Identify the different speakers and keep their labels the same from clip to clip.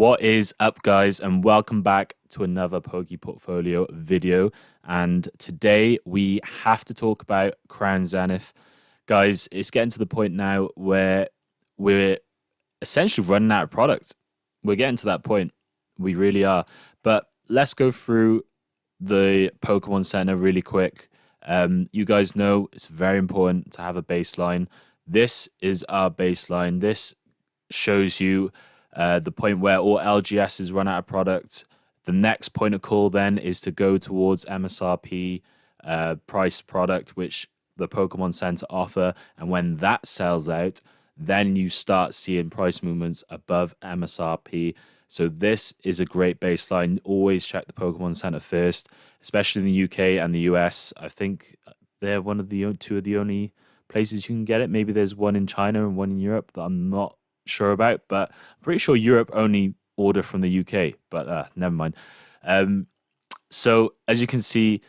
Speaker 1: What is up, guys, and welcome back to another Poke Portfolio video. And today we have to talk about Crown Zenith. Guys, it's getting to the point now where we're essentially running out of product. We're getting to that point. We really are. But let's go through the Pokemon Center really quick. You guys know it's very important to have a baseline. This is our baseline. This shows you the point where all LGSs run out of product. The next point of call then is to go towards MSRP price product, which the Pokemon Center offer. And when that sells out, then you start seeing price movements above MSRP. So this is a great baseline. Always check the Pokemon Center first, especially in the UK and the US. I think they're two of the only places you can get it. Maybe there's one in China and one in Europe that I'm not sure about, but I'm pretty sure Europe only order from the UK, but never mind. So as you can see,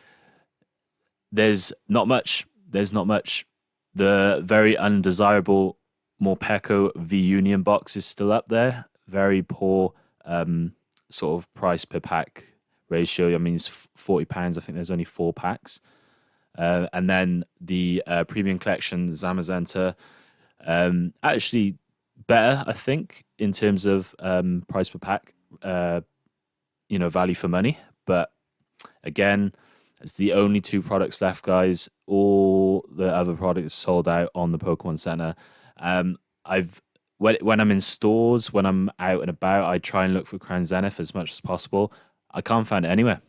Speaker 1: there's not much. The very undesirable Morpeko V Union box is still up there. Very poor sort of price per pack ratio. I mean, it's £40. I think there's only 4 packs. And then the premium collection Zamazenta, actually better, I think, in terms of price per pack, value for money. But again, it's the only 2 products left, guys. All the other products sold out on the Pokemon Center. When I'm in stores, when I'm out and about, I try and look for Crown Zenith as much as possible. I can't find it anywhere.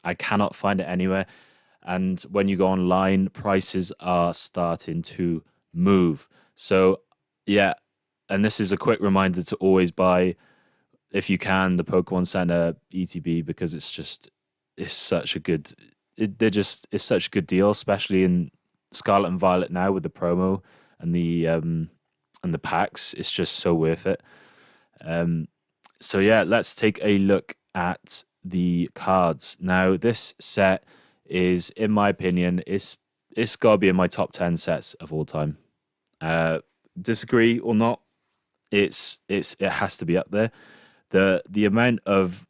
Speaker 1: I cannot find it anywhere. And when you go online, prices are starting to move. So, yeah. And this is a quick reminder to always buy, if you can, the Pokemon Center ETB, because it's such a good deal, especially in Scarlet and Violet now with the promo and the packs. It's just so worth it. So yeah, let's take a look at the cards. Now, this set is, in my opinion, it's got to be in my top 10 sets of all time. Disagree or not, it has to be up there. The amount of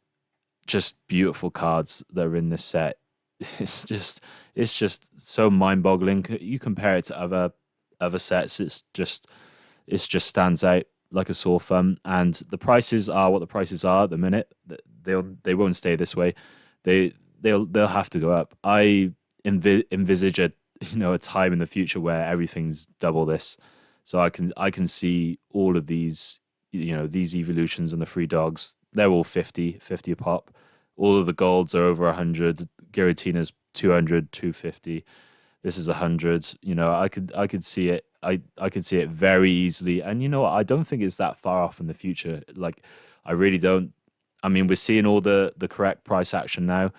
Speaker 1: just beautiful cards that are in this set, it's just so mind-boggling. You compare it to other sets, it just stands out like a sore thumb. And the prices are what the prices are at the minute. They won't stay this way. They'll have to go up. I envisage a time in the future where everything's double this. So I can see all of these, these evolutions and the free dogs. They're all 50 a pop. All of the golds are over 100. Giratina's 200, 250. This is 100. I could see it. I could see it very easily. And I don't think it's that far off in the future. Like, I really don't. I mean, we're seeing all the correct price action now.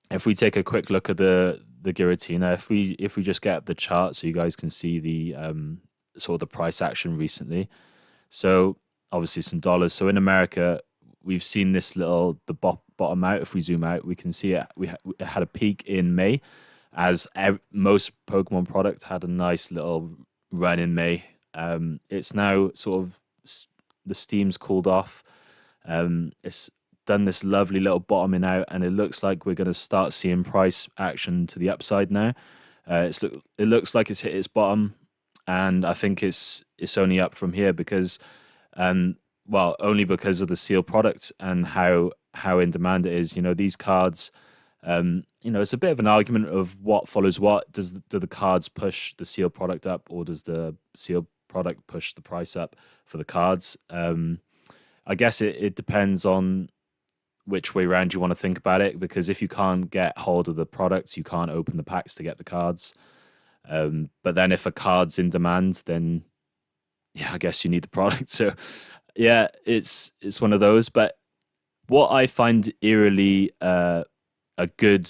Speaker 1: If we take a quick look at the Giratina, if we just get up the chart so you guys can see the sort of the price action recently. So obviously some dollars. So in America, we've seen this the bottom out. If we zoom out, we can see it. It had a peak in May, as most Pokemon product had a nice little run in May. It's now sort of the steam's cooled off. It's done this lovely little bottoming out, and it looks like we're going to start seeing price action to the upside now. It looks like it's hit its bottom, and I think it's only up from here because, only because of the sealed product and how in demand it is. These cards, it's a bit of an argument of what follows what. Do the cards push the sealed product up, or does the sealed product push the price up for the cards? I guess it depends on which way around you want to think about it, because if you can't get hold of the products, you can't open the packs to get the cards. But then if a card's in demand, then yeah, I guess you need the product. So yeah, it's one of those. But what I find eerily a good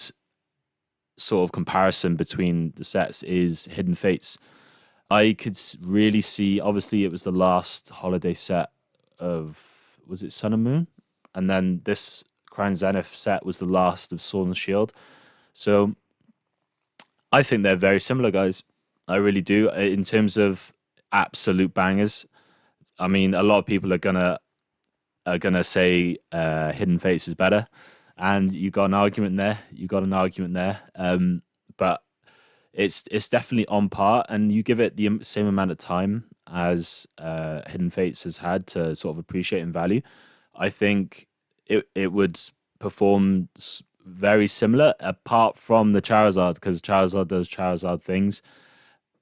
Speaker 1: sort of comparison between the sets is Hidden Fates. I could really see, obviously it was the last holiday set of, was it Sun and Moon? And then this Crown Zenith set was the last of Sword and Shield. So I think they're very similar, guys. I really do. In terms of absolute bangers, I mean, a lot of people are going to are gonna say Hidden Fates is better, and you got an argument there. You got an argument there. But it's definitely on par, and you give it the same amount of time as Hidden Fates has had to sort of appreciate in value. I think it would perform very similar, apart from the Charizard, because Charizard does Charizard things.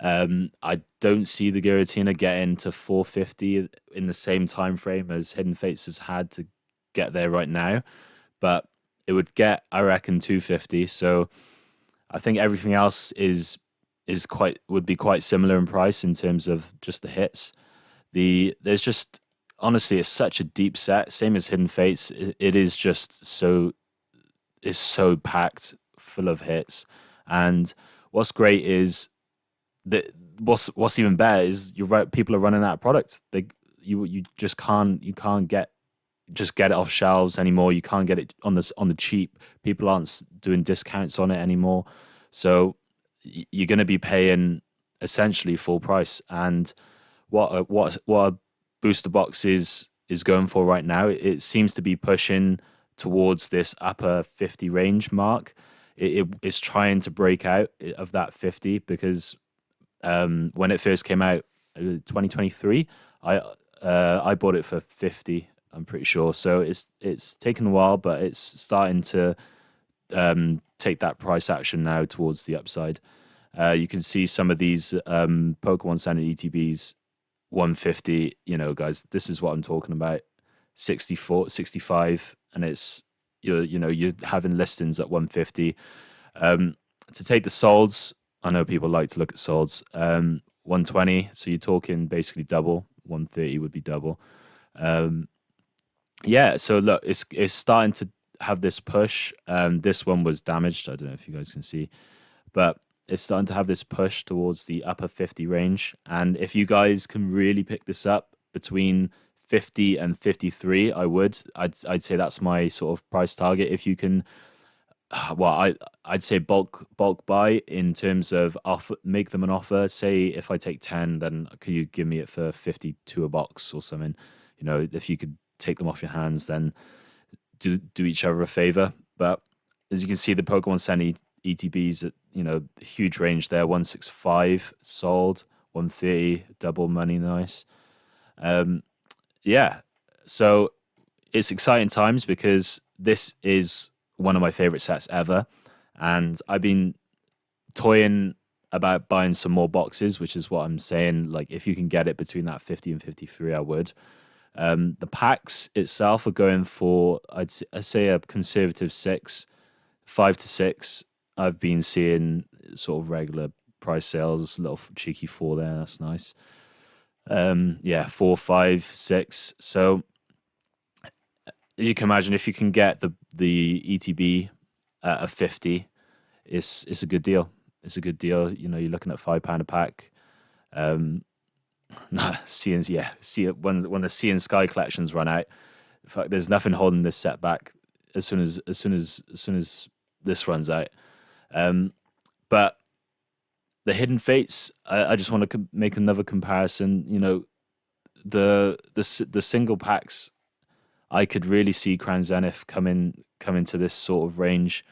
Speaker 1: I don't see the Giratina getting to 450 in the same time frame as Hidden Fates has had to get there right now, but it would get, I reckon, 250. So I think everything else is quite would be quite similar in price in terms of just the hits. There's just honestly, it's such a deep set, same as Hidden Fates. It is just so packed full of hits, and what's great is that what's even better is you're right. People are running out of product. You just can't get it off shelves anymore. You can't get it on the cheap. People aren't doing discounts on it anymore. So you're going to be paying essentially full price. And what a booster box is going for right now, it seems to be pushing towards this upper 50 range mark. It's trying to break out of that 50 because when it first came out, 2023, I bought it for 50. I'm pretty sure. So it's taken a while, but it's starting to take that price action now towards the upside. You can see some of these Pokemon Center ETBs 150. Guys, this is what I'm talking about. 64, 65, and it's you're having listings at 150. To take the solds, I know people like to look at solds. 120, so you're talking basically double. 130 would be double. Yeah, so look, it's starting to have this push. This one was damaged. I don't know if you guys can see, but it's starting to have this push towards the upper 50 range. And if you guys can really pick this up between 50 and 53, I'd say that's my sort of price target. If you can, well, I'd say bulk buy in terms of offer, make them an offer. Say if I take 10, then could you give me it for 52 a box or something? If you could take them off your hands, then do each other a favor. But as you can see, the Pokemon Center ETBs at huge range there. 165 sold, 130 double money, nice. Yeah, so it's exciting times because this is one of my favorite sets ever, and I've been toying about buying some more boxes, which is what I'm saying. Like, if you can get it between that 50 and 53, I would. The packs itself are going for, I'd say a conservative 6, 5 to 6. I've been seeing sort of regular price sales, a little cheeky 4 there. That's nice. Yeah, 4, 5, 6. So you can imagine if you can get the ETB at a 50, it's a good deal. It's a good deal. You're looking at £5 a pack. See it when the Sea and Sky collections run out. In fact, there's nothing holding this set back as soon as this runs out. But the Hidden Fates, I just want to make another comparison. The single packs, I could really see Crown Zenith coming to this sort of range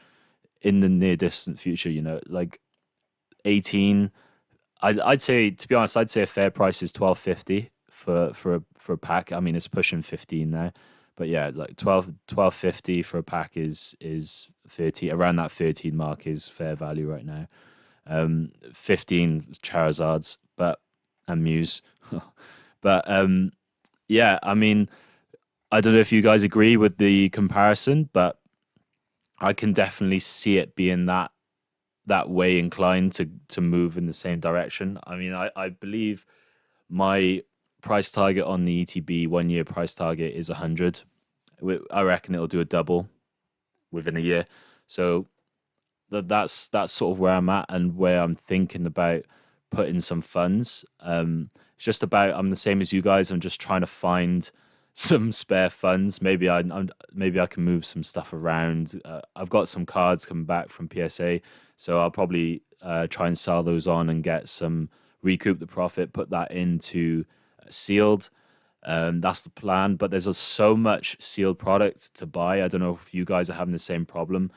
Speaker 1: in the near distant future. Like 18. I'd say, to be honest, I'd say a fair price is 12.50 for a pack. I mean, it's pushing 15 now, but yeah, like 12.50 for a pack is 30, around that 13 mark is fair value right now. 15 Charizards, and Mews, but yeah, I mean, I don't know if you guys agree with the comparison, but I can definitely see it being that way inclined to move in the same direction. I mean, I believe my price target on the ETB 1 year price target is 100. I reckon it'll do a double within a year. So that's sort of where I'm at and where I'm thinking about putting some funds. It's just about, I'm the same as you guys. I'm just trying to find some spare funds. Maybe I can move some stuff around. I've got some cards coming back from PSA, so I'll probably try and sell those on and get some, recoup the profit, put that into sealed. That's the plan. But there's so much sealed product to buy. I don't know if you guys are having the same problem.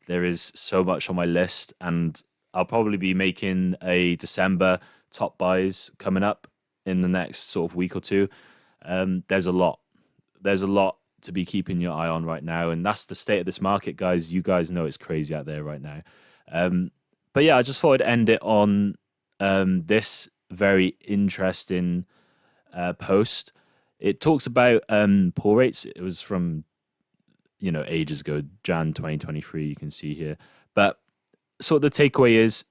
Speaker 1: There is so much on my list, and I'll probably be making a December top buys coming up in the next sort of week or two. There's a lot. There's a lot to be keeping your eye on right now, and that's the state of this market, guys. You guys know it's crazy out there right now. Um, but yeah, I just thought I'd end it on this very interesting post. It talks about pull rates. It was from ages ago, Jan 2023. You can see here, but sort of the takeaway is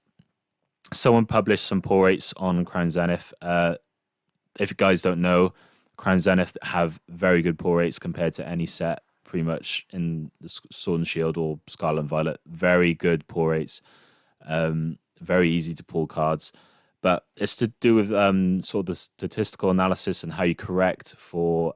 Speaker 1: someone published some pull rates on Crown Zenith. If you guys don't know, Crown Zenith have very good pull rates compared to any set pretty much in the Sword and Shield or Scarlet and Violet. Very good pull rates. Very easy to pull cards. But it's to do with sort of the statistical analysis and how you correct for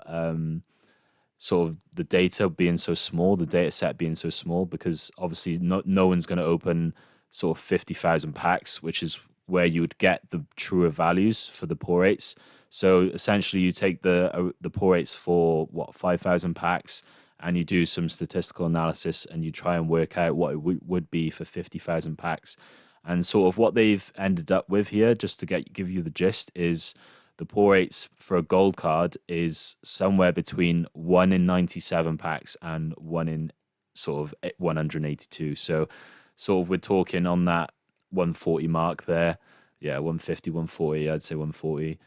Speaker 1: sort of the data being so small, the data set being so small, because obviously no one's going to open sort of 50,000 packs, which is where you would get the truer values for the pull rates. So essentially, you take the pull rates for 5,000 packs, and you do some statistical analysis, and you try and work out what it would be for 50,000 packs. And sort of what they've ended up with here, just to give you the gist, is the pull rates for a gold card is somewhere between 1 in 97 packs and 1 in sort of 182. So sort of we're talking on that 140 mark there. Yeah, 150, 140. I'd say 140.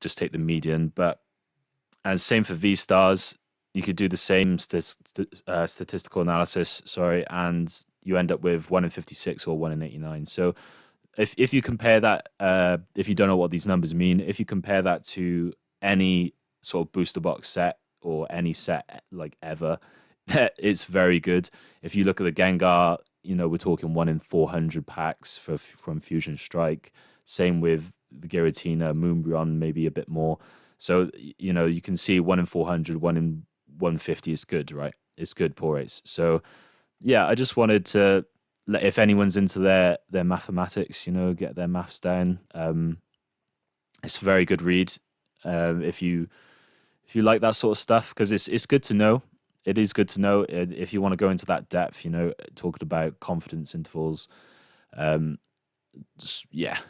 Speaker 1: Just take the median. But and same for V stars. You could do the same statistical analysis, and you end up with 1 in 56 or 1 in 89. So if you compare that, if you don't know what these numbers mean, if you compare that to any sort of booster box set or any set like ever, it's very good. If you look at the Gengar, we're talking 1 in 400 packs from Fusion Strike. Same with the Giratina, Moonbryon, maybe a bit more. So, you can see 1 in 400, 1 in 150 is good, right? It's good pull rates. So, yeah, I just wanted to if anyone's into their mathematics, get their maths down. It's a very good read if you like that sort of stuff, because it's good to know. It is good to know if you want to go into that depth. Talking about confidence intervals. It's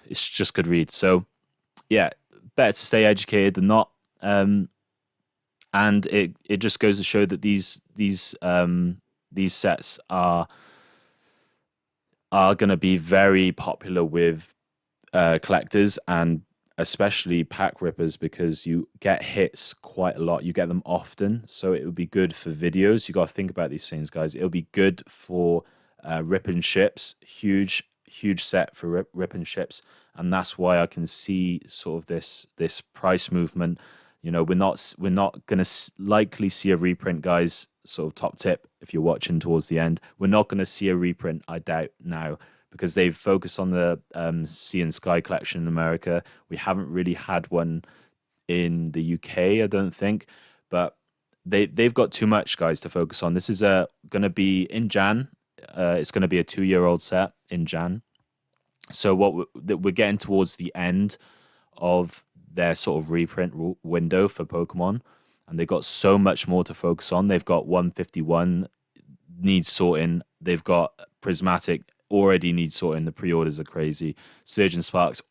Speaker 1: just good read. So yeah, better to stay educated than not. And it just goes to show that these sets are going to be very popular with collectors, and especially pack rippers, because you get hits quite a lot. You get them often, so it would be good for videos. You got to think about these things, guys. It'll be good for ripping ships. Huge set for ripping ships, and that's why I can see sort of this price movement. We're not going to likely see a reprint, guys. Sort of top tip, if you're watching towards the end, we're not going to see a reprint, I doubt, now, because they've focused on the Sea and Sky collection in America. We haven't really had one in the UK, I don't think, but they've got too much, guys, to focus on. This is going to be in Jan. It's going to be a 2-year-old set in Jan. So we're getting towards the end of their sort of reprint window for Pokemon, and they've got so much more to focus on. They've got 151 needs sorting. They've got Prismatic already needs sorting. The pre-orders are crazy. Surge and Sparks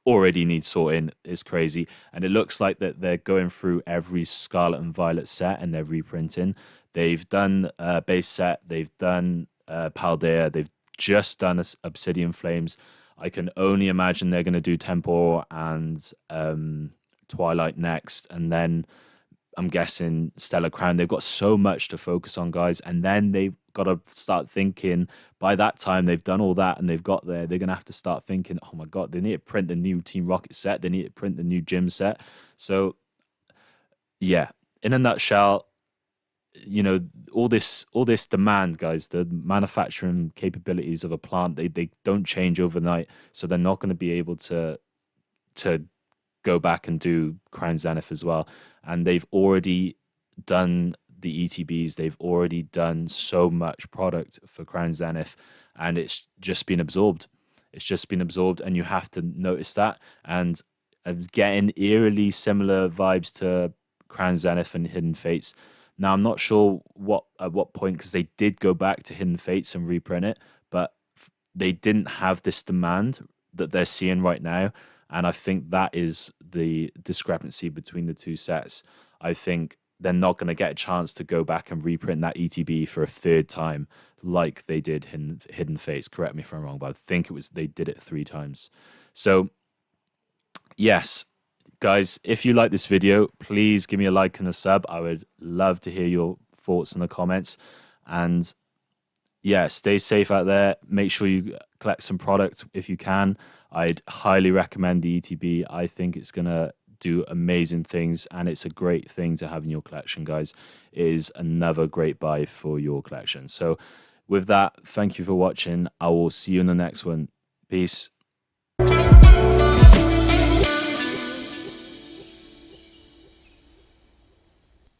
Speaker 1: already needs sorting. It's crazy. And it looks like that they're going through every Scarlet and Violet set and they're reprinting. They've done base set. They've done Paldea. They've just done Obsidian Flames. I can only imagine they're going to do Temporal and Twilight next, and then I'm guessing Stellar Crown. They've got so much to focus on, guys, and then they've got to start thinking. By that time, they've done all that and they've got there. They're going to have to start thinking, oh my God, they need to print the new Team Rocket set. They need to print the new gym set. So, yeah, in a nutshell, all this demand, guys, the manufacturing capabilities of a plant, they don't change overnight. So they're not going to be able to go back and do Crown Zenith as well. And they've already done the ETBs. They've already done so much product for Crown Zenith, and it's just been absorbed. It's just been absorbed, and you have to notice that. And I'm getting eerily similar vibes to Crown Zenith and Hidden Fates. Now, I'm not sure at what point, because they did go back to Hidden Fates and reprint it, but they didn't have this demand that they're seeing right now. And I think that is the discrepancy between the two sets. I think they're not going to get a chance to go back and reprint that ETB for a third time like they did Hidden Fates. Correct me if I'm wrong, but I think they did it 3 times. So, yes, guys, if you like this video, please give me a like and a sub. I would love to hear your thoughts in the comments. And yeah, stay safe out there. Make sure you collect some product if you can. I'd highly recommend the ETB. I think it's going to do amazing things, and it's a great thing to have in your collection, guys. It is another great buy for your collection. So with that, thank you for watching. I will see you in the next one. Peace.